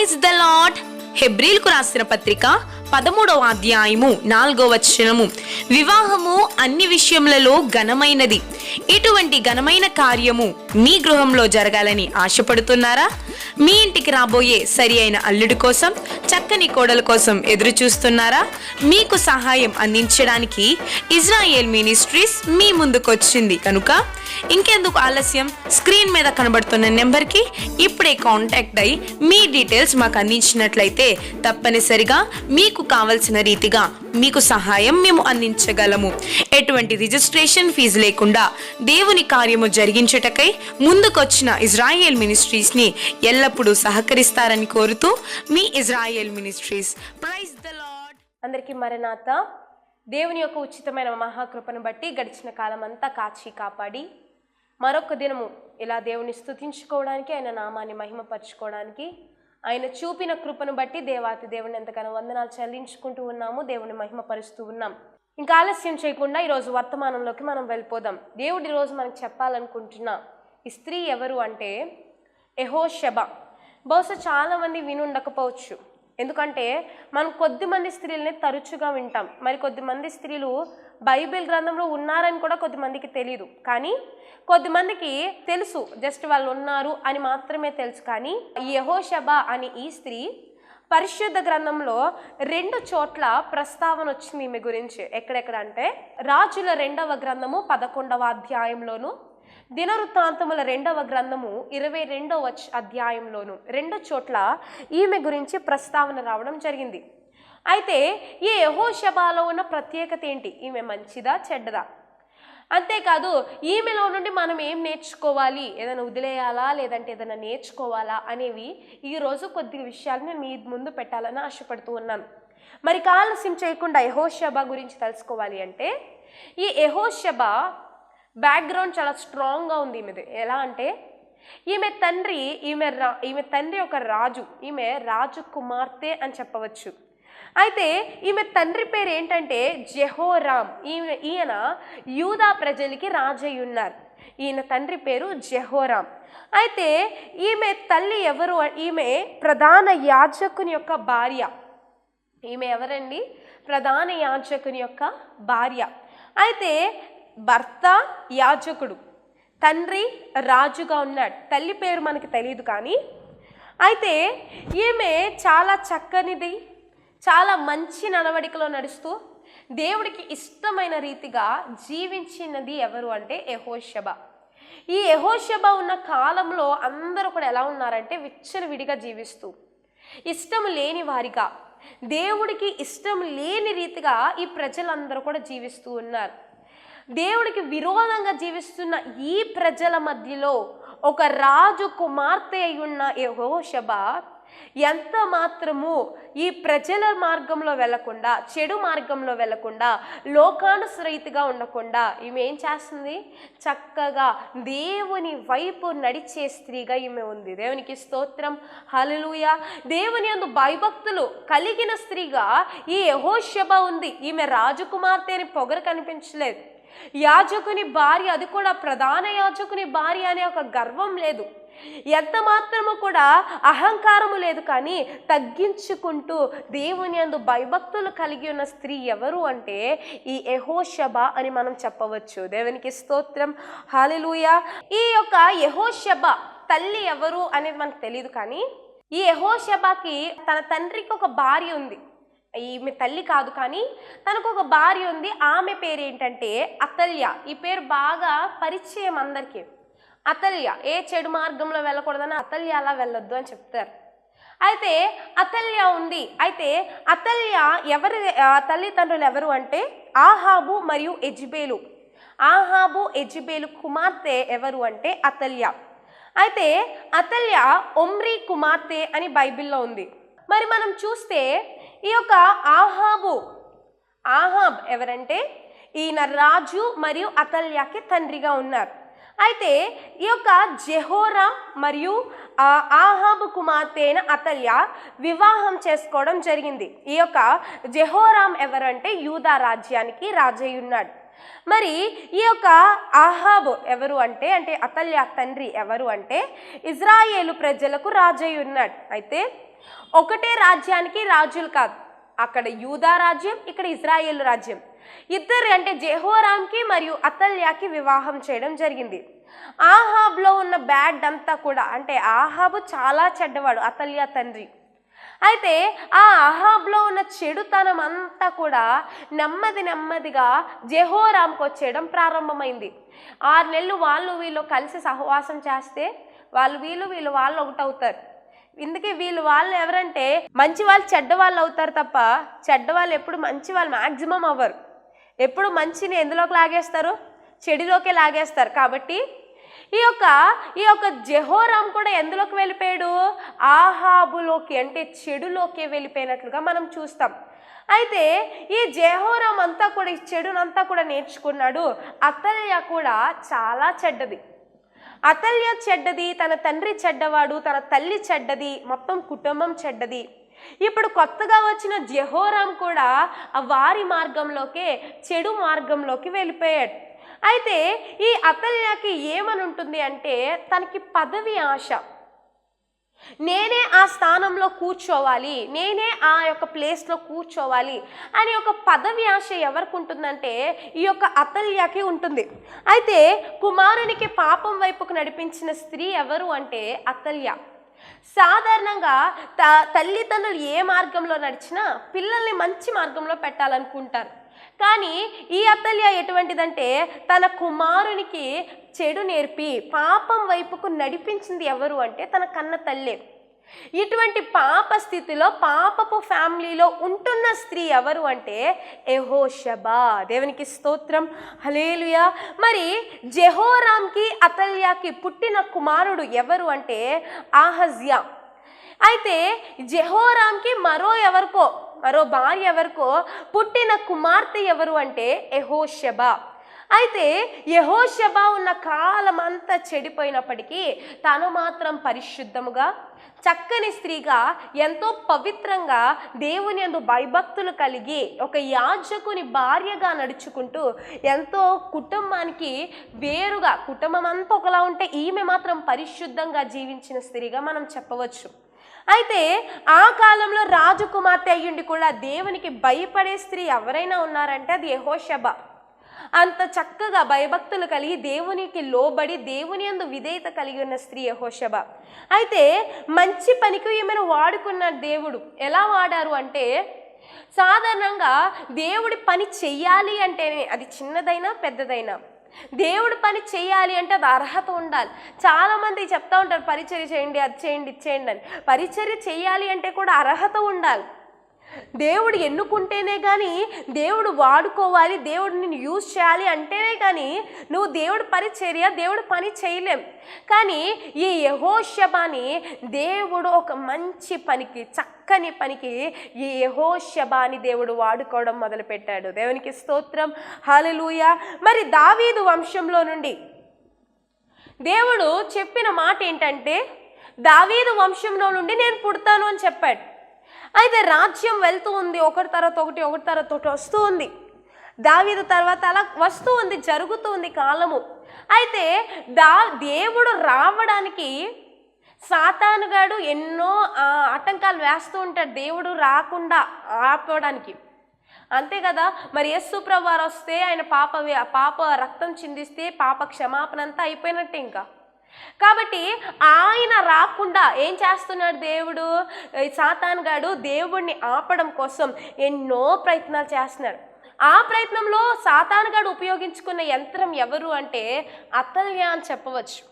Praise the lord. హెబ్రీలకు రాసిన పత్రిక 13వ అధ్యాయము 4వ వచనము, వివాహము అన్ని విషయములలో ఘనమైనది. ఇటువంటి ఘనమైన కార్యము మీ గృహంలో జరగాలని ఆశపడుతున్నారా? మీ ఇంటికి రాబోయే సరి అయిన అల్లుడి కోసం, చక్కని కోడల కోసం ఎదురు చూస్తున్నారా? మీకు సహాయం అందించడానికి ఇజ్రాయేల్ మినిస్ట్రీస్ మీ ముందుకొచ్చింది కనుక ఇంకెందుకు ఆలస్యం? స్క్రీన్ మీద కనబడుతున్న నెంబర్కి ఇప్పుడే కాంటాక్ట్ అయ్యి మీ డీటెయిల్స్ మాకు అందించినట్లయితే తప్పనిసరిగా మీకు కావలసిన రీతిగా మీకు సహాయం మేము అందించగలము. ఎటువంటి రిజిస్ట్రేషన్ ఫీజు లేకుండా దేవుని కార్యము జరిగించుటకై ముందుకొచ్చిన ఇజ్రాయేల్ మినిస్ట్రీస్ ని ఎల్లప్పుడూ సహకరిస్తారని కోరుతూ మీ Israel ministries. Praise the lord. అందరికీ మరణాత. దేవుని యొక్క ఉచితమైన మహాకృపను బట్టి గడిచిన కాలం అంతా కాచి కాపాడి మరొక దినము ఇలా దేవుని స్తుతించుకోవడానికి, ఆయన నామాన్ని మహిమపరచుకోవడానికి ఆయన చూపిన కృపను బట్టి దేవాతి దేవుని ఎంతగానో వందనాలు చెల్లించుకుంటూ ఉన్నాము, దేవుని మహిమపరుస్తూ ఉన్నాం. ఇంకా ఆలస్యం చేయకుండా ఈరోజు వర్తమానంలోకి మనం వెళ్ళిపోదాం. దేవుడు ఈరోజు మనకు చెప్పాలనుకుంటున్న ఈ స్త్రీ ఎవరు అంటే యెహోషబా. బహుశా చాలామంది వినుండకపోవచ్చు, ఎందుకంటే మనం కొద్దిమంది స్త్రీలని తరచుగా వింటాం, మరి కొద్దిమంది స్త్రీలు బైబిల్ గ్రంథంలో ఉన్నారని కూడా కొద్దిమందికి తెలియదు. కానీ కొద్దిమందికి తెలుసు, జస్ట్ వాళ్ళు ఉన్నారు అని మాత్రమే తెలుసు. కానీ ఈ యెహోషబా అని ఈ స్త్రీ పరిశుద్ధ గ్రంథంలో 2 చోట్ల ప్రస్తావన వచ్చింది ఈమె గురించి. ఎక్కడెక్కడ అంటే రాజుల 2వ గ్రంథము 11వ అధ్యాయంలోను, దినవృత్తాంతముల 2వ గ్రంథము 22వ అధ్యాయంలోను 2 చోట్ల ఈమె గురించి ప్రస్తావన రావడం జరిగింది. అయితే ఈ యెహోషబాలో ఉన్న ప్రత్యేకత ఏంటి? ఈమె మంచిదా చెడ్డదా? అంతేకాదు ఈమెలో నుండి మనం ఏం నేర్చుకోవాలి, ఏదైనా వదిలేయాలా లేదంటే ఏదైనా నేర్చుకోవాలా అనేవి ఈరోజు కొద్ది విషయాలు నేను మీ ముందు పెట్టాలని ఆశపడుతూ ఉన్నాను. మరి ఆలస్యం చేయకుండా యెహోషబా గురించి తెలుసుకోవాలి అంటే, ఈ యెహోషబా బ్యాక్గ్రౌండ్ చాలా స్ట్రాంగ్గా ఉంది ఈమెది. ఎలా అంటే ఈమె తండ్రి ఒక రాజు, ఈమె రాజు కుమార్తె అని చెప్పవచ్చు. అయితే ఈమె తండ్రి పేరు ఏంటంటే జెహోరాం. ఈయన యూదా ప్రజలకి రాజయ్య ఉన్నారు. ఈయన తండ్రి పేరు జెహోరాం. అయితే ఈమె తల్లి ఎవరు? ఈమె ప్రధాన యాజకుని యొక్క భార్య. ఈమె ఎవరండి? ప్రధాన యాజకుని యొక్క భార్య. అయితే భర్త యాజకుడు, తండ్రి రాజుగా ఉన్నాడు. తల్లి పేరు మనకి తెలియదు. కానీ అయితే ఈమె చాలా చక్కనిది, చాలా మంచి నడవడికలో నడుస్తూ దేవుడికి ఇష్టమైన రీతిగా జీవించినది ఎవరు అంటే యెహోషబా. ఈ యెహోషబా ఉన్న కాలంలో అందరూ కూడా ఎలా ఉన్నారంటే విచ్చలవిడిగా జీవిస్తూ, ఇష్టం లేని వారిగా, దేవుడికి ఇష్టం లేని రీతిగా ఈ ప్రజలందరూ కూడా జీవిస్తూ ఉన్నారు. దేవుడికి విరోధంగా జీవిస్తున్న ఈ ప్రజల మధ్యలో ఒక రాజు కుమార్తె అయి ఉన్న యెహోషబా ఎంత మాత్రము ఈ ప్రజల మార్గంలో వెళ్లకుండా, చెడు మార్గంలో వెళ్లకుండా, లోకానుసరైతిగా ఉండకుండా ఈమె ఏం చేస్తుంది? చక్కగా దేవుని వైపు నడిచే స్త్రీగా ఈమె ఉంది. దేవునికి స్తోత్రం, హల్లెలూయా. దేవుని యందు భయభక్తులు కలిగిన స్త్రీగా ఈ యెహోషబా ఉంది. ఈమె రాజకుమార్తె అని పొగరు కనిపించలేదు. యాజకుని భార్య, అది కూడా ప్రధాన యాజకుని భార్య అనే ఒక గర్వం లేదు, ఎంత మాత్రము కూడా అహంకారము లేదు. కానీ తగ్గించుకుంటూ దేవుని యందు భయభక్తులు కలిగి ఉన్న స్త్రీ ఎవరు అంటే ఈ యెహోషబా అని మనం చెప్పవచ్చు. దేవునికి స్తోత్రం, హల్లెలూయా. ఈ యొక్క యెహోషబా తల్లి ఎవరు అనేది మనకు తెలియదు. కానీ ఈ యెహోషబాకి తన తండ్రికి ఒక భార్య ఉంది. ఈమె తల్లి కాదు, కానీ తనకు ఒక భార్య ఉంది. ఆమె పేరు ఏంటంటే అతల్య. ఈ పేరు బాగా పరిచయం అందరికీ. అతల్య ఏ చెడు మార్గంలో వెళ్ళకూడదని అతల్య అలా వెళ్ళొద్దు అని చెప్తారు. అయితే అతల్య ఉంది. అయితే అతల్య ఎవరి తల్లిదండ్రులు ఎవరు అంటే ఆహాబు మరియు యెజెబెలు. ఆహాబు యెజెబెలు కుమార్తె ఎవరు అంటే అతల్య. అయితే అతల్య ఒమ్రీ కుమార్తె అని బైబిల్లో ఉంది. మరి మనం చూస్తే ఈ యొక్క ఆహాబ్ ఎవరంటే ఈయన రాజు మరియు అతల్యాకి తండ్రిగా ఉన్నారు. అయితే ఈ యొక్క జెహోరాం మరియు ఆహాబు కుమార్తె అయిన అతల్య వివాహం చేసుకోవడం జరిగింది. ఈ యొక్క జెహోరాం ఎవరంటే యూదా రాజ్యానికి రాజయ్య ఉన్నాడు. మరి ఈ యొక్క ఆహాబు ఎవరు అంటే అతల్య తండ్రి ఎవరు అంటే ఇజ్రాయేలు ప్రజలకు రాజయ్య ఉన్నాడు. అయితే ఒకటే రాజ్యానికి రాజులు కాదు, అక్కడ యూదా రాజ్యం, ఇక్కడ ఇజ్రాయేల్ రాజ్యం. ఇద్దరు అంటే జెహోరాంకి మరియు అతల్యాకి వివాహం చేయడం జరిగింది. ఆహాబ్లో ఉన్న బ్యాడ్ అంతా కూడా, అంటే ఆహాబు చాలా చెడ్డవాడు, అతల్యా తండ్రి. అయితే ఆ అహాబ్లో ఉన్న చెడుతనం అంతా కూడా నెమ్మదిగా జెహోరాంకి వచ్చేయడం ప్రారంభమైంది. 6 నెలలు వాళ్ళు వీళ్ళు కలిసి సహవాసం చేస్తే వాళ్ళు ఒకటవుతారు. ఇందుకే వాళ్ళు ఎవరంటే మంచి వాళ్ళు చెడ్డవాళ్ళు అవుతారు తప్ప చెడ్డవాళ్ళు ఎప్పుడు మంచి వాళ్ళు మ్యాక్సిమం అవ్వరు. ఎప్పుడు మంచిని ఎందులోకి లాగేస్తారు? చెడులోకే లాగేస్తారు. కాబట్టి ఈ యొక్క జెహోరాం కూడా ఎందులోకి వెళ్ళిపోయాడు? ఆహాబులోకి, అంటే చెడులోకి వెళ్ళిపోయినట్లుగా మనం చూస్తాం. అయితే ఈ జెహోరాం అంతా కూడా ఈ చెడునంతా కూడా నేర్చుకున్నాడు. అతల్య కూడా చాలా చెడ్డది. అతల్య చెడ్డది, తన తండ్రి చెడ్డవాడు, తన తల్లి చెడ్డది, మొత్తం కుటుంబం చెడ్డది. ఇప్పుడు కొత్తగా వచ్చిన జెహోరాం కూడా వారి మార్గంలోకే, చెడు మార్గంలోకి వెళ్ళిపోయాడు. అయితే ఈ అతల్యకి ఏమని ఉంటుంది అంటే తనకి పదవి ఆశ. నేనే ఆ స్థానంలో కూర్చోవాలి, నేనే ఆ యొక్క ప్లేస్లో కూర్చోవాలి అని ఒక పదవి ఆశ ఎవరికి ఉంటుందంటే ఈ యొక్క అతల్యకి ఉంటుంది. అయితే కుమారునికి పాపం వైపుకు నడిపించిన స్త్రీ ఎవరు అంటే అతల్య. సాధారణంగా తల్లిదండ్రులు ఏ మార్గంలో నడిచినా పిల్లల్ని మంచి మార్గంలో పెట్టాలనుకుంటారు. కానీ ఈ అతల్య ఎటువంటిదంటే తన కుమారునికి చెడు నేర్పి పాపం వైపుకు నడిపించింది ఎవరు అంటే తన కన్న తల్లే. ఇటువంటి పాప స్థితిలో, పాపపు ఫ్యామిలీలో ఉంటున్న స్త్రీ ఎవరు అంటే యెహోషబా. దేవునికి స్తోత్రం, హల్లెలూయా. మరి జెహోరాంకి అతల్యాకి పుట్టిన కుమారుడు ఎవరు అంటే ఆహజ్యా. అయితే జెహోరాంకి మరో భార్య ఎవరికో పుట్టిన కుమార్తె ఎవరు అంటే యెహోషబా. అయితే యెహోషబా ఉన్న కాలం అంతా చెడిపోయినప్పటికీ తను మాత్రం పరిశుద్ధముగా, చక్కని స్త్రీగా, ఎంతో పవిత్రంగా, దేవుని యందు భయభక్తులు కలిగి ఒక యాజకుని భార్యగా నడుచుకుంటూ ఎంతో కుటుంబానికి వేరుగా, కుటుంబం అంతా ఒకలా ఉంటే ఈమె మాత్రం పరిశుద్ధంగా జీవించిన స్త్రీగా మనం చెప్పవచ్చు. అయితే ఆ కాలంలో రాజకుమార్తె అయ్యుండి కూడా దేవునికి భయపడే స్త్రీ ఎవరైనా ఉన్నారంటే అది యెహోషబా. అంత చక్కగా భయభక్తులు కలిగి దేవునికి లోబడి దేవుని యందు విధేయత కలిగి ఉన్న స్త్రీ యెహోషబా. అయితే మంచి పనికి ఈమెను వాడుకున్న దేవుడు. ఎలా వాడారు అంటే సాధారణంగా దేవుడి పని చెయ్యాలి అంటేనే, అది చిన్నదైనా పెద్దదైనా, దేవుడు పని చేయాలి అంటే అది అర్హత ఉండాలి. చాలామంది చెప్తా ఉంటారు పరిచర్య చేయండి, అది చేయండి, ఇది చేయండి అని. పరిచర్య చేయాలి అంటే కూడా అర్హత ఉండాలి. దేవుడు ఎన్నుకుంటేనే కానీ, దేవుడు వాడుకోవాలి, దేవుడు నిన్ను యూజ్ చేయాలి అంటేనే కానీ నువ్వు దేవుడి పరిచర్య, దేవుడు పని చేయలేం. కానీ ఈ యెహోషబాని దేవుడు ఒక మంచి పనికి, చక్కని పనికి ఈ యెహోషబాని దేవుడు వాడుకోవడం మొదలుపెట్టాడు. దేవునికి స్తోత్రం, హల్లెలూయా. మరి దావీదు వంశంలో నుండి దేవుడు చెప్పిన మాట ఏంటంటే దావీదు వంశంలో నుండి నేను పుడతాను అని చెప్పాడు. అయితే రాజ్యం వెళ్తూ ఉంది, ఒకటి తర్వాత ఒకటి వస్తూ ఉంది. దావీదు తర్వాత అలా వస్తూ ఉంది, జరుగుతూ ఉంది కాలము. అయితే దేవుడు రావడానికి సాతానుగాడు ఎన్నో ఆటంకాలు వేస్తూ ఉంటాడు దేవుడు రాకుండా ఆపడానికి. అంతే కదా. మరి యేసు ప్రభువు వారు వస్తే ఆయన పాప రక్తం చిందిస్తే పాప క్షమాపణ అంతా అయిపోయినట్టే ఇంకా. కాబట్టి ఆయన రాకుండా ఏం చేస్తున్నాడు దేవుడు? సాతానుగాడు దేవుడిని ఆపడం కోసం ఎన్నో ప్రయత్నాలు చేస్తున్నాడు. ఆ ప్రయత్నంలో సాతానుగాడు ఉపయోగించుకున్న యంత్రం ఎవరు అంటే అతల్య అని చెప్పవచ్చు.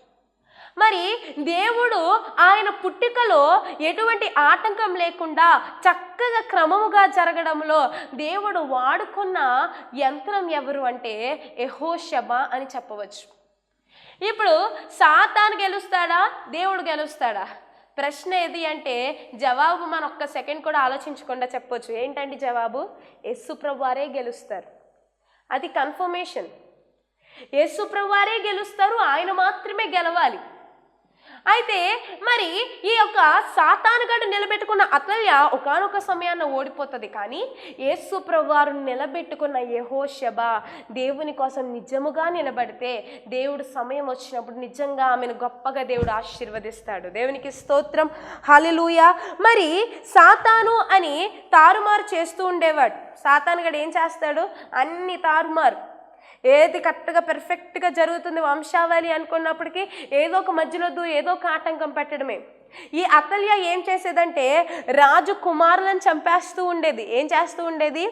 మరి దేవుడు ఆయన పుట్టుకలో ఎటువంటి ఆటంకం లేకుండా చక్కగా క్రమముగా జరగడంలో దేవుడు వాడుకున్న యంత్రం ఎవరు అంటే యెహోషబా అని చెప్పవచ్చు. ఇప్పుడు సాతాను గెలుస్తాడా, దేవుడు గెలుస్తాడా? ప్రశ్న ఏది అంటే జవాబు మనం ఒక్క సెకండ్ కూడా ఆలోచించకుండా చెప్పొచ్చు. ఏంటండి జవాబు? యేసు ప్రభువారే గెలుస్తారు. అది కన్ఫర్మేషన్. యేసు ప్రభువారే గెలుస్తారు, ఆయన మాత్రమే గెలవాలి. అయితే మరి ఈ యొక్క సాతానుగాడు నిలబెట్టుకున్న అతల్య ఒకానొక సమయాన్ని ఓడిపోతుంది. కానీ యేసు ప్రభువారు నిలబెట్టుకున్న యెహోషబ దేవుని కోసం నిజముగా నిలబడితే దేవుడు సమయం వచ్చినప్పుడు నిజంగా ఆమెను గొప్పగా దేవుడు ఆశీర్వదిస్తాడు. దేవునికి స్తోత్రం, హల్లెలూయా. మరి సాతాను అని తారుమారు చేస్తూ ఉండేవాడు. సాతానుగాడు ఏం చేస్తాడు? అన్ని తారుమారు, ఏది కరెక్ట్గా పెర్ఫెక్ట్గా జరుగుతుంది వంశావళి అనుకున్నప్పటికీ ఏదో ఒక మధ్యలో ఏదో ఒక ఆటంకం పెట్టడమే. ఈ అతల్య ఏం చేసేదంటే రాజకుమారులను చంపేస్తూ ఉండేది. ఏం చేస్తూ ఉండేది?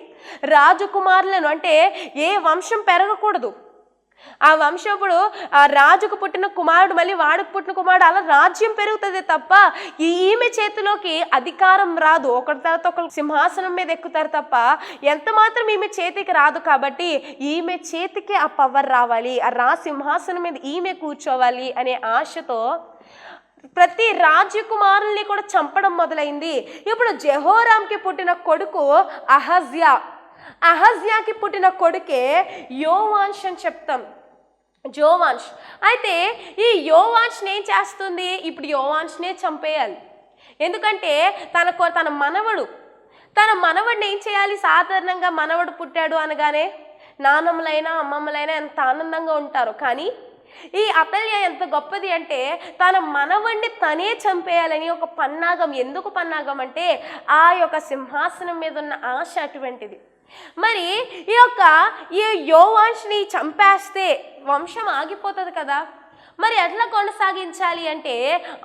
రాజకుమారులను, అంటే ఏ వంశం పెరగకూడదు, ఆ వంశం ఇప్పుడు ఆ రాజుకు పుట్టిన కుమారుడు మళ్ళీ వాడికి పుట్టిన కుమారుడు, అలా రాజ్యం పెరుగుతుంది తప్ప ఈమె చేతిలోకి అధికారం రాదు. ఒకరి తర్వాత ఒకరు సింహాసనం మీద ఎక్కుతారు తప్ప ఎంత మాత్రం ఈమె చేతికి రాదు. కాబట్టి ఈమె చేతికి ఆ పవర్ రావాలి, ఆ సింహాసనం మీద ఈమె కూర్చోవాలి అనే ఆశతో ప్రతి రాజకుమారుల్ని కూడా చంపడం మొదలైంది. ఇప్పుడు జెహోరాంకి పుట్టిన కొడుకు అహజ్యా, అహజ్యాకి పుట్టిన కొడుకే యోవాష్ అని చెప్తాం, జోవాష్. అయితే ఈ యోవాష్ని ఏం చేస్తుంది? ఇప్పుడు యోవాష్నే చంపేయాలి. ఎందుకంటే తన మనవడిని ఏం చేయాలి? సాధారణంగా మనవడు పుట్టాడు అనగానే నాన్నమ్మలైనా అమ్మమ్మలైనా ఎంత ఆనందంగా ఉంటారు. కానీ ఈ అతల్య ఎంత గొప్పది అంటే తన మనవడిని తనే చంపేయాలని ఒక పన్నాగం. ఎందుకు పన్నాగం అంటే ఆ యొక్క సింహాసనం మీద ఉన్న ఆశ అటువంటిది. మరి ఈ యోవాష్ని చంపేస్తే వంశం ఆగిపోతుంది కదా, మరి ఎట్లా కొనసాగించాలి అంటే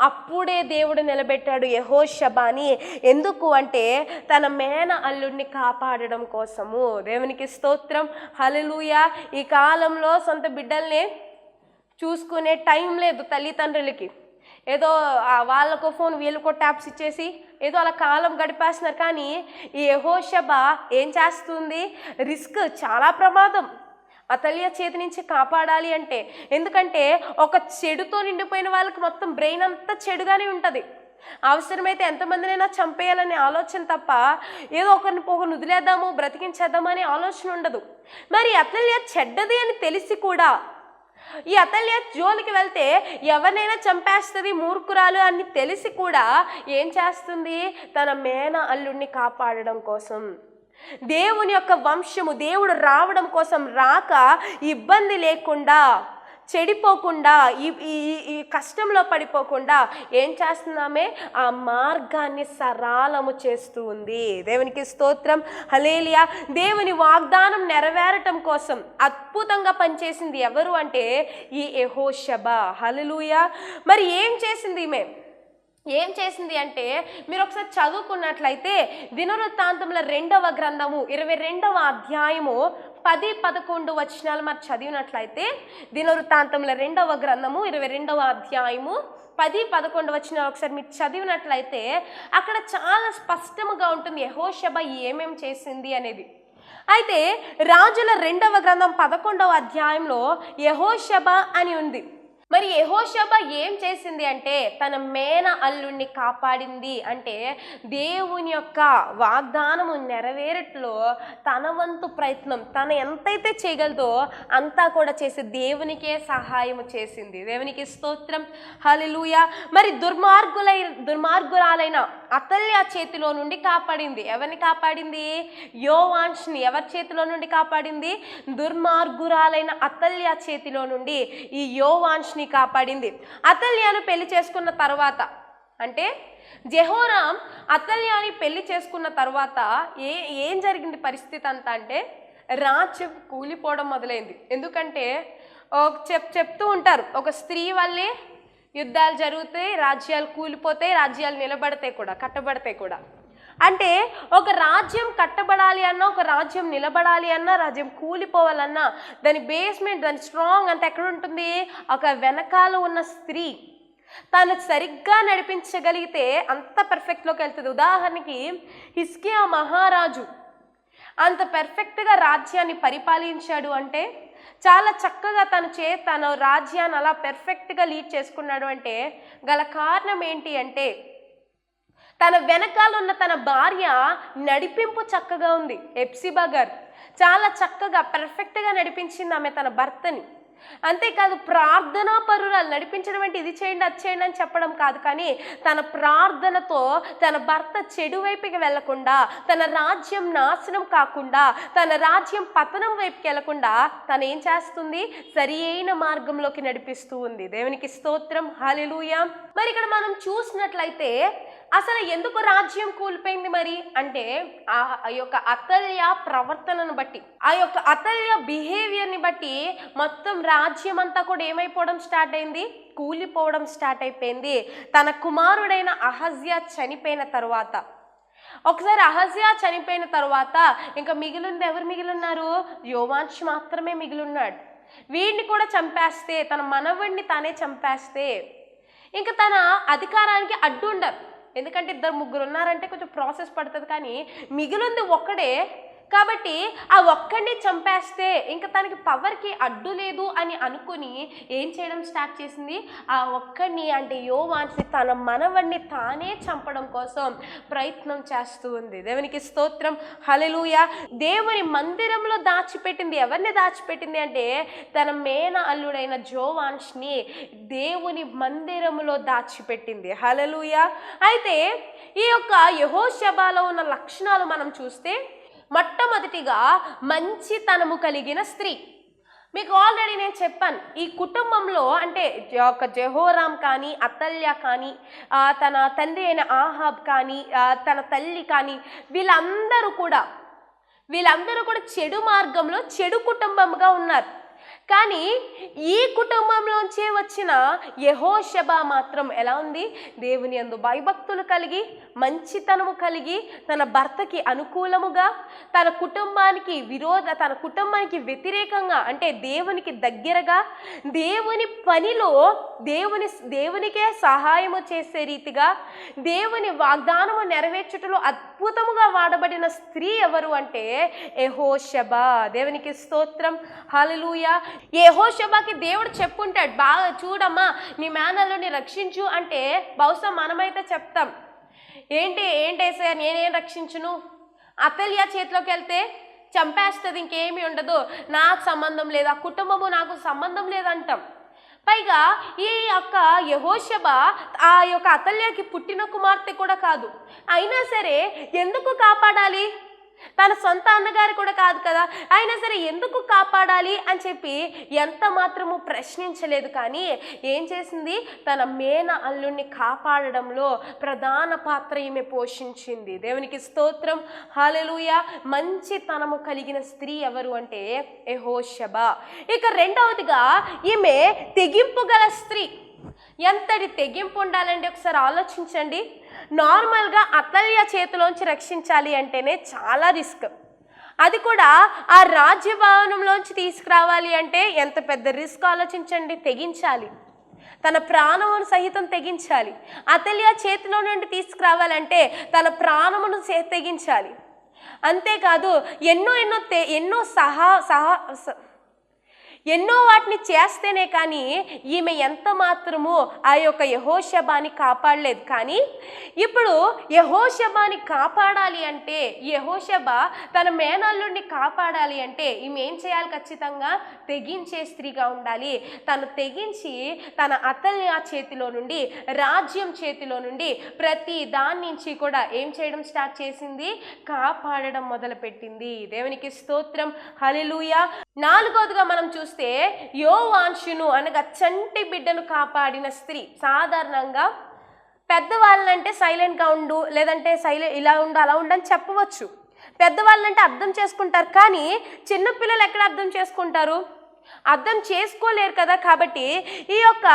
అప్పుడే దేవుడు నిలబెట్టాడు యెహోషబాని. ఎందుకు అంటే తన మేన అల్లుడిని కాపాడడం కోసము. దేవునికి స్తోత్రం, హల్లెలూయా. ఈ కాలంలో సొంత బిడ్డల్ని చూసుకునే టైం లేదు తల్లిదండ్రులకి. ఏదో వాళ్ళకో ఫోన్ వీళ్ళకో ట్యాప్స్ ఇచ్చేసి ఏదో అలా కాలం గడిపేస్తున్నారు. కానీ ఈ యెహోషబ ఏం చేస్తుంది? రిస్క్, చాలా ప్రమాదం అతల్య చేతి నుంచి కాపాడాలి అంటే. ఎందుకంటే ఒక చెడుతో నిండిపోయిన వాళ్ళకి మొత్తం బ్రెయిన్ అంతా చెడుగానే ఉంటుంది. అవసరమైతే ఎంతమందినైనా చంపేయాలనే ఆలోచన తప్ప ఏదో ఒకరిని వదిలేద్దాము బ్రతికించేద్దాము అనే ఆలోచన ఉండదు. మరి అతల్య చెడ్డది అని తెలిసి కూడా ఈ అతల్య జోలికి వెళ్తే ఎవరినైనా చంపేస్తుంది, మూర్ఖురాలు అని తెలిసి కూడా ఏం చేస్తుంది? తన మేన అల్లుడిని కాపాడడం కోసం, దేవుని యొక్క వంశము దేవుడు రావడం కోసం రాక ఇబ్బంది లేకుండా, చెడిపోకుండా, ఈ కష్టంలో పడిపోకుండా ఏం చేస్తున్నామే? ఆ మార్గాన్ని సరళము చేస్తూ ఉంది. దేవునికి స్తోత్రం, హల్లెలూయా. దేవుని వాగ్దానం నెరవేరటం కోసం అద్భుతంగా పనిచేసింది ఎవరు అంటే ఈ యెహోషబ, హల్లెలూయా. మరి ఏం చేసింది ఈమె? ఏం చేసింది అంటే మీరు ఒకసారి చదువుకున్నట్లయితే దినవృత్తాంతముల 2వ గ్రంథము 22వ అధ్యాయము 10-11 వచనాలు మరి చదివినట్లయితే దినవృత్తాంతముల 2వ గ్రంథము 22వ అధ్యాయము 10-11 వచనాలు ఒకసారి మీరు చదివినట్లయితే అక్కడ చాలా స్పష్టంగా ఉంటుంది యెహోషబ ఏమేం చేసింది అనేది. అయితే రాజుల 2వ గ్రంథం 11వ అధ్యాయంలో యెహోషబ అని ఉంది. మరి యెహోషబ ఏం చేసింది అంటే తన మేన అల్లుడిని కాపాడింది. అంటే దేవుని యొక్క వాగ్దానము నెరవేరట్లో తన వంతు ప్రయత్నం, తను ఎంతైతే చేయగలదో అంతా కూడా చేసి దేవునికే సహాయం చేసింది. దేవునికి స్తోత్రం, హల్లెలూయా. మరి దుర్మార్గురాలైన అతల్య చేతిలో నుండి కాపాడింది. ఎవరిని కాపాడింది? యోవాష్ని. ఎవరి చేతిలో నుండి కాపాడింది? దుర్మార్గురాలైన అతల్య చేతిలో నుండి ఈ యోవాష్ని కాపాడింది. అతల్యను పెళ్లి చేసుకున్న తర్వాత, అంటే జెహోరాం అతల్యాని పెళ్లి చేసుకున్న తర్వాత ఏం జరిగింది పరిస్థితి అంతా అంటే రాజ్యం కూలిపోవడం మొదలైంది. ఎందుకంటే చెప్తూ ఉంటారు ఒక స్త్రీ వల్లే యుద్ధాలు జరుగుతాయి, రాజ్యాలు కూలిపోతాయి, రాజ్యాలు నిలబడతాయి కూడా, కట్టబడతాయి కూడా. అంటే ఒక రాజ్యం కట్టబడాలి అన్నా, ఒక రాజ్యం నిలబడాలి అన్నా, రాజ్యం కూలిపోవాలన్నా దాని బేస్మెంట్, దాని స్ట్రాంగ్ అంత ఎక్కడ ఉంటుంది? ఒక వెనకాల ఉన్న స్త్రీ తను సరిగ్గా నడిపించగలిగితే అంత పర్ఫెక్ట్లోకి వెళ్తుంది. ఉదాహరణకి హిజ్కియా మహారాజు అంత పర్ఫెక్ట్గా రాజ్యాన్ని పరిపాలించాడు అంటే, చాలా చక్కగా తన రాజ్యాన్ని అలా పెర్ఫెక్ట్గా లీడ్ చేసుకున్నాడు అంటే గల కారణం ఏంటి అంటే తన వెనకాల ఉన్న తన భార్య నడిపింపు చక్కగా ఉంది. హెప్సిబా గారు చాలా చక్కగా పర్ఫెక్ట్గా నడిపించింది ఆమె తన భర్తని. అంతేకాదు ప్రార్థనా పరురాలు, నడిపించడం అంటే ఇది చేయండి అది చేయండి అని చెప్పడం కాదు, కానీ తన ప్రార్థనతో తన భర్త చెడు వైపుకి వెళ్లకుండా, తన రాజ్యం నాశనం కాకుండా, తన రాజ్యం పతనం వైపుకి వెళ్లకుండా తను ఏం చేస్తుంది, సరి అయిన మార్గంలోకి నడిపిస్తూ ఉంది. దేవునికి స్తోత్రం, హల్లెలూయా. మరి ఇక్కడ మనం చూసినట్లయితే అసలు ఎందుకు రాజ్యం కూలిపోయింది మరి అంటే ఆ యొక్క అతల్య ప్రవర్తనను బట్టి, ఆ యొక్క అతల్య బిహేవియర్ని బట్టి మొత్తం రాజ్యం అంతా కూడా ఏమైపోవడం స్టార్ట్ అయింది, కూలిపోవడం స్టార్ట్ అయిపోయింది. తన కుమారుడైన అహజ్యా చనిపోయిన తర్వాత, ఒకసారి అహజ్యా చనిపోయిన తర్వాత ఇంకా మిగిలింది ఎవరు మిగిలిన్నారు, యోవాషు మాత్రమే మిగిలిన్నాడు. వీడిని కూడా చంపేస్తే, తన మనవడిని తానే చంపేస్తే ఇంకా తన అధికారానికి అడ్డు ఉండరు. ఎందుకంటే 2-3 ఉన్నారంటే కొంచెం ప్రాసెస్ పడుతుంది, కానీ మిగిలింది ఒక్కడే కాబట్టి ఆ ఒక్కడిని చంపేస్తే ఇంకా తనకి పవర్కి అడ్డు లేదు అని అనుకుని ఏం చేయడం స్టార్ట్ చేసింది, ఆ ఒక్కడిని అంటే యోవాషుని తన మనవడిని తానే చంపడం కోసం ప్రయత్నం చేస్తూ ఉంది. దేవునికి స్తోత్రం, హల్లెలూయా. దేవుని మందిరంలో దాచిపెట్టింది, ఎవరిని దాచిపెట్టింది అంటే తన మేన అల్లుడైన జోవాషుని దేవుని మందిరంలో దాచిపెట్టింది. హల్లెలూయా. అయితే ఈ యొక్క యెహోషాబాలో ఉన్న లక్షణాలు మనం చూస్తే, మొట్టమొదటిగా మంచితనము కలిగిన స్త్రీ. మీకు ఆల్రెడీ నేను చెప్పాను, ఈ కుటుంబంలో అంటే ఒక జెహోరాం కానీ, అతల్య కానీ, తన తండ్రి అయిన ఆహాబ్ కానీ, తన తల్లి కానీ, వీళ్ళందరూ కూడా చెడు మార్గంలో చెడు కుటుంబంగా ఉన్నారు. కానీ ఈ కుటుంబంలోంచే వచ్చిన యెహోషాబా మాత్రం ఎలా ఉంది, దేవుని యందు భయభక్తులు కలిగి, మంచితనము కలిగి, తన భర్తకి అనుకూలముగా, తన కుటుంబానికి వ్యతిరేకంగా అంటే దేవునికి దగ్గరగా, దేవుని పనిలో దేవునికే సహాయము చేసే రీతిగా, దేవుని వాగ్దానము నెరవేర్చుటలో అద్భుతముగా వాడబడిన స్త్రీ ఎవరు అంటే యెహోషాబా. దేవునికి స్తోత్రం, హల్లెలూయా. యెహోషాబాకి దేవుడు చెప్పుంటాడు, బాగా చూడమ్మా నీ మేనల్లుని రక్షించు అంటే బహుశా మనమైతే చెప్తాం, ఏంటి ఏసయ్యా నేనేం రక్షించును, అతల్య చేతిలోకి వెళ్తే చంపేస్తుంది, ఇంకేమీ ఉండదు, నాకు సంబంధం లేదు, ఆ కుటుంబము నాకు సంబంధం లేదంటాం. పైగా ఈ యొక్క యెహోషాబా ఆ యొక్క అతల్యకి పుట్టిన కుమార్తె కూడా కాదు, అయినా సరే ఎందుకు కాపాడాలి, తన సొంత అన్నగారు కూడా కాదు కదా, అయినా సరే ఎందుకు కాపాడాలి అని చెప్పి ఎంత మాత్రము ప్రశ్నించలేదు. కానీ ఏం చేసింది, తన మేన అల్లుడిని కాపాడడంలో ప్రధాన పాత్ర ఈమె పోషించింది. దేవునికి స్తోత్రం, హల్లెలూయా. మంచితనము కలిగిన స్త్రీ ఎవరు అంటే యెహోషాబా. ఇక రెండవదిగా ఈమె తెగింపు గల స్త్రీ. ఎంతటి తెగింపు ఉండాలండి ఒకసారి ఆలోచించండి. నార్మల్గా అతల్య చేతిలోంచి రక్షించాలి అంటేనే చాలా రిస్క్, అది కూడా ఆ రాజ్యభవనంలోంచి తీసుకురావాలి అంటే ఎంత పెద్ద రిస్క్ ఆలోచించండి. తెగించాలి, తన ప్రాణమును సహితం తెగించాలి. అతల్య చేతిలో నుండి తీసుకురావాలంటే తన ప్రాణమును తెగించాలి. అంతేకాదు ఎన్నో వాటిని చేస్తేనే కానీ ఈమె ఎంత మాత్రము ఆ యొక్క యెహోషాబాని కాపాడలేదు. కానీ ఇప్పుడు యెహోషాబాని కాపాడాలి అంటే, యెహోషాబా తన మేనల్లుడిని కాపాడాలి అంటే ఈమె ఏం చేయాలి, ఖచ్చితంగా తెగించే స్త్రీగా ఉండాలి. తను తెగించి తన అతల్య చేతిలో నుండి, రాజ్యం చేతిలో నుండి ప్రతి దాని నుంచి కూడా ఏం చేయడం స్టార్ట్ చేసింది, కాపాడడం మొదలుపెట్టింది. దేవునికి స్తోత్రం, హల్లెలూయా. నాలుగవదిగా మనం చూస్తే యోవాషును అనగా చంటి బిడ్డను కాపాడిన స్త్రీ. సాధారణంగా పెద్దవాళ్ళంటే సైలెంట్గా ఉండు, లేదంటే ఇలా ఉండు అలా ఉండు అని చెప్పవచ్చు. పెద్దవాళ్ళంటే అర్థం చేసుకుంటారు, కానీ చిన్నపిల్లలు ఎక్కడ అర్థం చేసుకుంటారు, అర్థం చేసుకోలేరు కదా. కాబట్టి ఈ యొక్క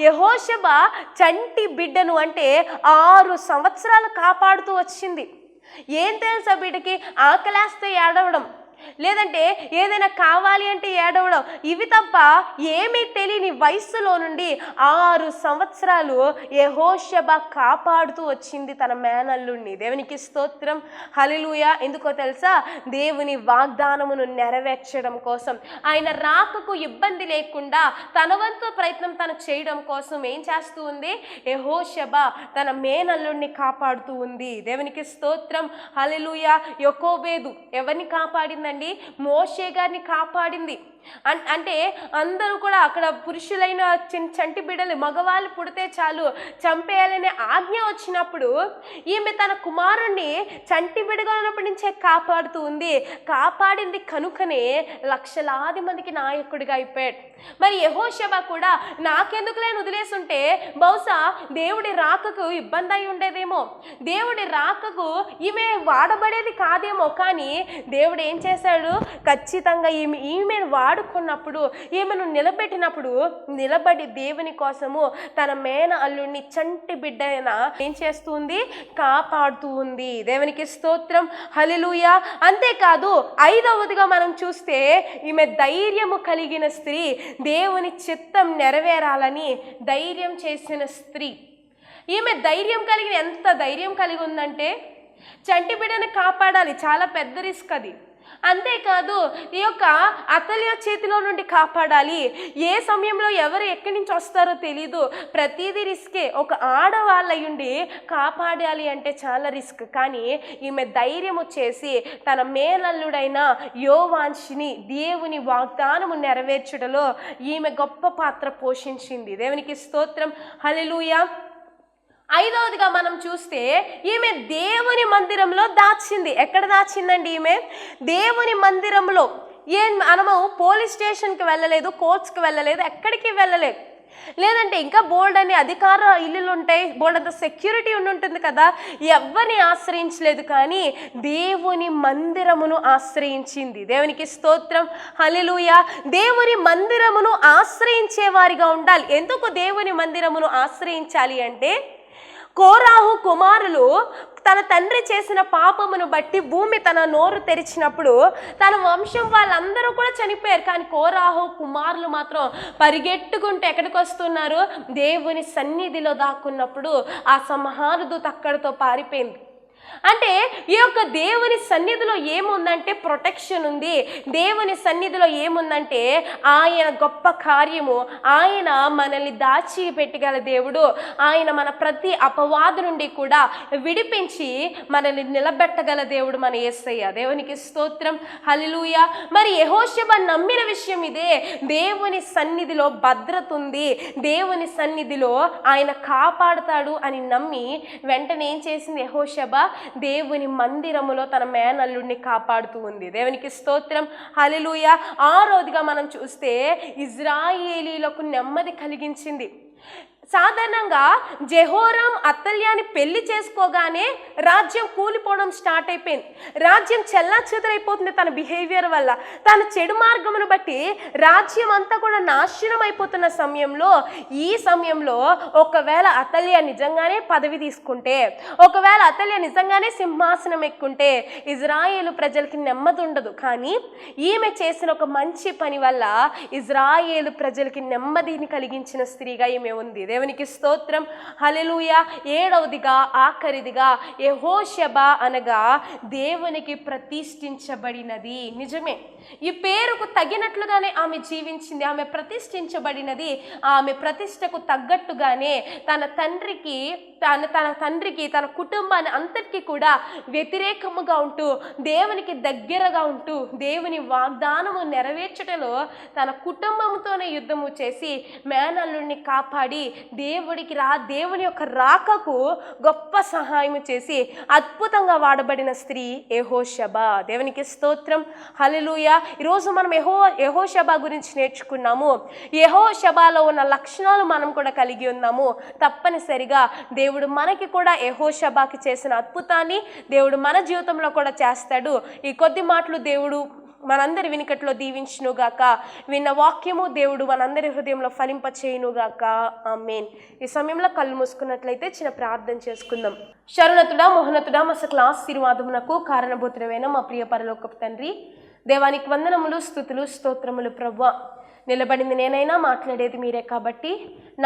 యెహోషాబా చంటి బిడ్డను అంటే 6 సంవత్సరాలు కాపాడుతూ వచ్చింది. ఏం తెలుసా బిడ్డకి, ఆకలేస్తే ఏడవడం, లేదంటే ఏదైనా కావాలి అంటే ఏడవడం, ఇవి తప్ప ఏమీ తెలియని వయస్సులో నుండి 6 సంవత్సరాలు యెహోషాబా కాపాడుతూ వచ్చింది తన మేనల్లుడిని. దేవునికి స్తోత్రం, హల్లెలూయా. ఎందుకో తెలుసా, దేవుని వాగ్దానమును నెరవేర్చడం కోసం, ఆయన రాకకు ఇబ్బంది లేకుండా తన వంతు ప్రయత్నం తను చేయడం కోసం ఏం చేస్తూ ఉంది, యెహోషాబా తన మేనల్లుడిని కాపాడుతూ ఉంది. దేవునికి స్తోత్రం, హల్లెలూయా. యొకోబేదు ఎవరిని కాపాడిందండి, మోషే గారిని కాపాడింది. అంటే అందరూ కూడా అక్కడ పురుషులైన చంటి బిడ్డలు మగవాళ్ళు పుడితే చాలు చంపేయాలనే ఆజ్ఞ వచ్చినప్పుడు ఈమె తన కుమారుణ్ణి చంటి బిడ్డగా ఉన్నప్పటి నుంచే కాపాడుతూ ఉంది. కాపాడింది కనుకనే లక్షలాది మందికి నాయకుడిగా అయిపోయాడు. మరి యెహోషువ కూడా నాకెందుకులే వదిలేసుంటే బహుశా దేవుడి రాకకు ఇబ్బంది అయి ఉండేదేమో, దేవుడి రాకకు ఈమె వాడబడేది కాదేమో. కానీ దేవుడు ఏం చేశాడు, ఖచ్చితంగా ఈమెను వాడుకున్నప్పుడు, ఈమెను నిలబడి దేవుని కోసము తన మేన అల్లుడిని చంటి బిడ్డ ఏం చేస్తుంది, కాపాడుతూ ఉంది. దేవునికి స్తోత్రం, హల్లెలూయా. అంతేకాదు 5వదిగా మనం చూస్తే ఈమె ధైర్యము కలిగిన స్త్రీ, దేవుని చిత్తం నెరవేరాలని ధైర్యం చేసిన స్త్రీ. ఈమె ఎంత ధైర్యం కలిగి ఉందంటే చంటి బిడ్డని కాపాడాలి, చాలా పెద్ద రిస్క్ అది. అంతేకాదు ఈ యొక్క అతల్య చేతిలో నుండి కాపాడాలి, ఏ సమయంలో ఎవరు ఎక్కడి నుంచి వస్తారో తెలీదు, ప్రతిదీ రిస్కే. ఒక ఆడవాళ్ళయుండి కాపాడాలి అంటే చాలా రిస్క్. కానీ ఈమె ధైర్యం చేసి తన మేనల్లుడైన యోవాషుని దేవుని వాగ్దానము నెరవేర్చుటలో ఈమె గొప్ప పాత్ర పోషించింది. దేవునికి స్తోత్రం, హల్లెలూయా. 5వదిగా మనం చూస్తే ఈమె దేవుని మందిరంలో దాచింది. ఎక్కడ దాచిందండి ఈమె? దేవుని మందిరంలో. మనము పోలీస్ స్టేషన్కి వెళ్ళలేదు, కోర్ట్స్కి వెళ్ళలేదు, ఎక్కడికి వెళ్ళలేదు. లేదంటే ఇంకా బోల్డ్ అని అధికార ఇల్లులు ఉంటాయి, బోల్డ్ అంత సెక్యూరిటీ ఉంటుంది కదా, ఎవరిని ఆశ్రయించలేదు. కానీ దేవుని మందిరమును ఆశ్రయించింది. దేవునికి స్తోత్రం, హల్లెలూయా. దేవుని మందిరమును ఆశ్రయించే వారిగా ఉండాలి. ఎందుకు దేవుని మందిరమును ఆశ్రయించాలి అంటే, కోరాహు కుమారులు తన తండ్రి చేసిన పాపమును బట్టి భూమి తన నోరు తెరిచినప్పుడు తన వంశం వాళ్ళందరూ కూడా చనిపోయారు. కానీ కోరాహు కుమారులు మాత్రం పరిగెట్టుకుంటూ ఎక్కడికి వస్తున్నారు, దేవుని సన్నిధిలో దాక్కున్నప్పుడు ఆ సంహారదూత అక్కడితో పారిపోయింది. అంటే ఈ యొక్క దేవుని సన్నిధిలో ఏముందంటే ప్రొటెక్షన్ ఉంది. దేవుని సన్నిధిలో ఏముందంటే ఆయన గొప్ప కార్యము, ఆయన మనల్ని దాచి పెట్టగల దేవుడు, ఆయన మన ప్రతి అపవాదు నుండి కూడా విడిపించి మనల్ని నిలబెట్టగల దేవుడు మన యేసయ్య. దేవునికి స్తోత్రం, హల్లెలూయా. మరి యెహోషువ నమ్మిన విషయం ఇదే, దేవుని సన్నిధిలో భద్రత ఉంది, దేవుని సన్నిధిలో ఆయన కాపాడుతాడు అని నమ్మి వెంటనే ఏం చేసింది యెహోషువ, దేవుని మందిరములో తన మేనల్లుడిని కాపాడుతూ ఉంది. దేవునికి స్తోత్రం, హల్లెలూయా. 6వదిగా మనం చూస్తే ఇజ్రాయేలీలకు నెమ్మది కలిగించింది. సాధారణంగా జెహోరాం అతల్యాని పెళ్లి చేసుకోగానే రాజ్యం కూలిపోవడం స్టార్ట్ అయిపోయింది. రాజ్యం చెల్లాచెదరైపోతుంది తన బిహేవియర్ వల్ల, తన చెడు మార్గమును బట్టి రాజ్యం అంతా కూడా నాశనం అయిపోతున్న సమయంలో, ఈ సమయంలో ఒకవేళ అతల్య నిజంగానే పదవి తీసుకుంటే, ఒకవేళ అతల్య నిజంగానే సింహాసనం ఎక్కుంటే ఇజ్రాయేలు ప్రజలకి నెమ్మది ఉండదు. కానీ ఈమె చేసిన ఒక మంచి పని వల్ల ఇజ్రాయేలు ప్రజలకి నెమ్మదిని కలిగించిన స్త్రీగా ఈమె ఉంది. దేవునికి స్తోత్రం, హల్లెలూయా. 7వదిగా ఆఖరిదిగా యెహోషువ అనగా దేవునికి ప్రతిష్ఠించబడినది. నిజమే, ఈ పేరుకు తగినట్లుగానే ఆమె జీవించింది. ఆమె ప్రతిష్ఠించబడినది. ఆమె ప్రతిష్టకు తగ్గట్టుగానే తన తండ్రికి తన కుటుంబాన్ని అంతటికీ కూడా వ్యతిరేకముగా ఉంటూ, దేవునికి దగ్గరగా ఉంటూ, దేవుని వాగ్దానము నెరవేర్చటలో తన కుటుంబంతోనే యుద్ధము చేసి మేనల్లుడిని కాపాడి దేవుని యొక్క రాకకు గొప్ప సహాయం చేసి అద్భుతంగా వాడబడిన స్త్రీ యెహోషువ. దేవునికి స్తోత్రం, హల్లెలూయా. ఈరోజు మనం యెహోషువ గురించి నేర్చుకున్నాము. యెహోషువలో ఉన్న లక్షణాలు మనం కూడా కలిగి ఉన్నాము. తప్పనిసరిగా దేవుడు మనకి కూడా యెహోషువకి చేసిన అద్భుతాన్ని దేవుడు మన జీవితంలో కూడా చేస్తాడు. ఈ కొద్ది మాటలు దేవుడు మనందరి వినికట్లో దీవించునుగాక. విన్న వాక్యము దేవుడు మనందరి హృదయంలో ఫలింపచేయునుగాక. ఆమేన్. ఈ సమయంలో కళ్ళు మూసుకున్నట్లయితే చిన్న ప్రార్థన చేసుకుందాం. శరణతుడా, మోహనతుడా, మా సకల ఆశీర్వాదమునకు కారణభూతుడైన మా ప్రియ పరలోకపు తండ్రి, దేవానికి వందనములు, స్తుతులు, స్తోత్రములు. ప్రభువా, నిలబడింది నేనైనా, మాట్లాడేది మీరే కాబట్టి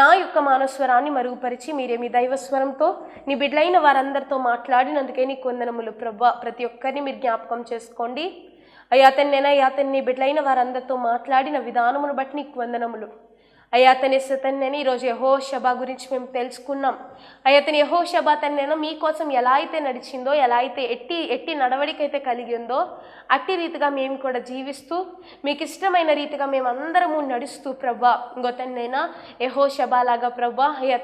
నా యొక్క మానస్వరాన్ని మరుగుపరిచి మీరే మీ దైవస్వరంతో నీ బిడ్డలైన వారందరితో మాట్లాడినందుకే నీకు వందనములు. ప్రభువా, ప్రతి ఒక్కరిని మీరు జ్ఞాపకం చేసుకోండి. అయ్యాతని నీ బిడ్డలైన వారందరితో మాట్లాడిన విధానమును బట్టి నీకు వందనములు. అయ్యా తండ్రి ఈరోజు యెహోషువ గురించి మేము తెలుసుకున్నాం. అయ్యా యెహోషువ తండ్రి మీకోసం ఎలా అయితే నడిచిందో, ఎలా అయితే ఎట్టి నడవడికైతే కలిగి ఉందో అట్టి రీతిగా మేము కూడా జీవిస్తూ మీకు ఇష్టమైన రీతిగా మేము అందరము నడుస్తూ ప్రభా ఇంకో తండ్రైనా యెహోషువ లాగా ప్రభా అయ్యా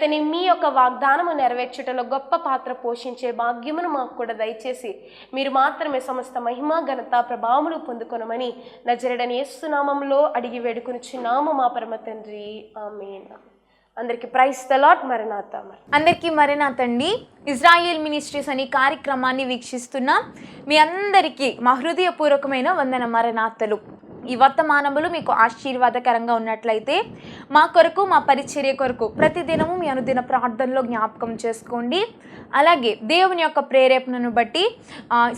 తండ్రి మీ యొక్క వాగ్దానము నెరవేర్చుటలో గొప్ప పాత్ర పోషించే భాగ్యమును మాకు కూడా దయచేసి మీరు మాత్రమే సమస్త మహిమ ఘనత ప్రభావములు పొందుకొనమని నజరేయుడైన యేసు నామములో అడిగి వేడుకొనుచున్నాము మా పరమ తండ్రి, ఆమేన్. అందరికి ప్రైజ్ ది లార్డ్. మరణాత. అందరికీ మరణాత అండి. ఇజ్రాయేల్ మినిస్ట్రీస్ అనే కార్యక్రమాన్ని వీక్షిస్తున్న మీ అందరికీ మా హృదయపూర్వకమైన వందన మరణాతలు. ఈ వర్తమానములు మీకు ఆశీర్వాదకరంగా ఉన్నట్లయితే మా కొరకు, మా పరిచర్య కొరకు ప్రతిదినము మీ అనుదిన ప్రార్థనలో జ్ఞాపకం చేసుకోండి. అలాగే దేవుని యొక్క ప్రేరేపణను బట్టి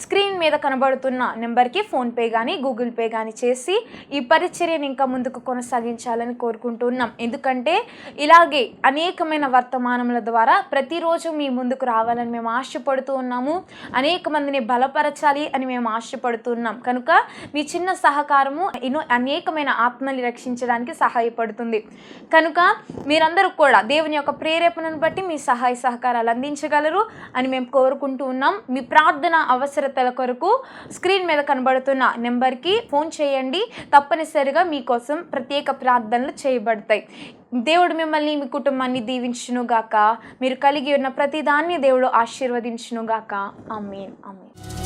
స్క్రీన్ మీద కనబడుతున్న నెంబర్కి ఫోన్పే కానీ గూగుల్ పే కానీ చేసి ఈ పరిచర్యను ఇంకా ముందుకు కొనసాగించాలని కోరుకుంటున్నాం. ఎందుకంటే ఇలాగే అనేకమైన వర్తమానముల ద్వారా ప్రతిరోజు మీ ముందుకు రావాలని మేము ఆశపడుతూ ఉన్నాము. అనేక మందిని బలపరచాలి అని మేము ఆశపడుతున్నాం. కనుక మీ చిన్న సహకారము ఎన్నో అనేకమైన ఆత్మల్ని రక్షించడానికి సహాయపడుతుంది. కనుక మీరందరూ కూడా దేవుని యొక్క ప్రేరేపణను బట్టి మీ సహాయ సహకారాలు అందించగలరు అని మేము కోరుకుంటూ ఉన్నాం. మీ ప్రార్థన అవసరతల కొరకు స్క్రీన్ మీద కనబడుతున్న నెంబర్కి ఫోన్ చేయండి. తప్పనిసరిగా మీకోసం ప్రత్యేక ప్రార్థనలు చేయబడతాయి. దేవుడు మిమ్మల్ని, మీ కుటుంబాన్ని దీవించునుగాక. మీరు కలిగి ఉన్న ప్రతిదాన్ని దేవుడు ఆశీర్వదించునుగాక. ఆమేన్, ఆమేన్.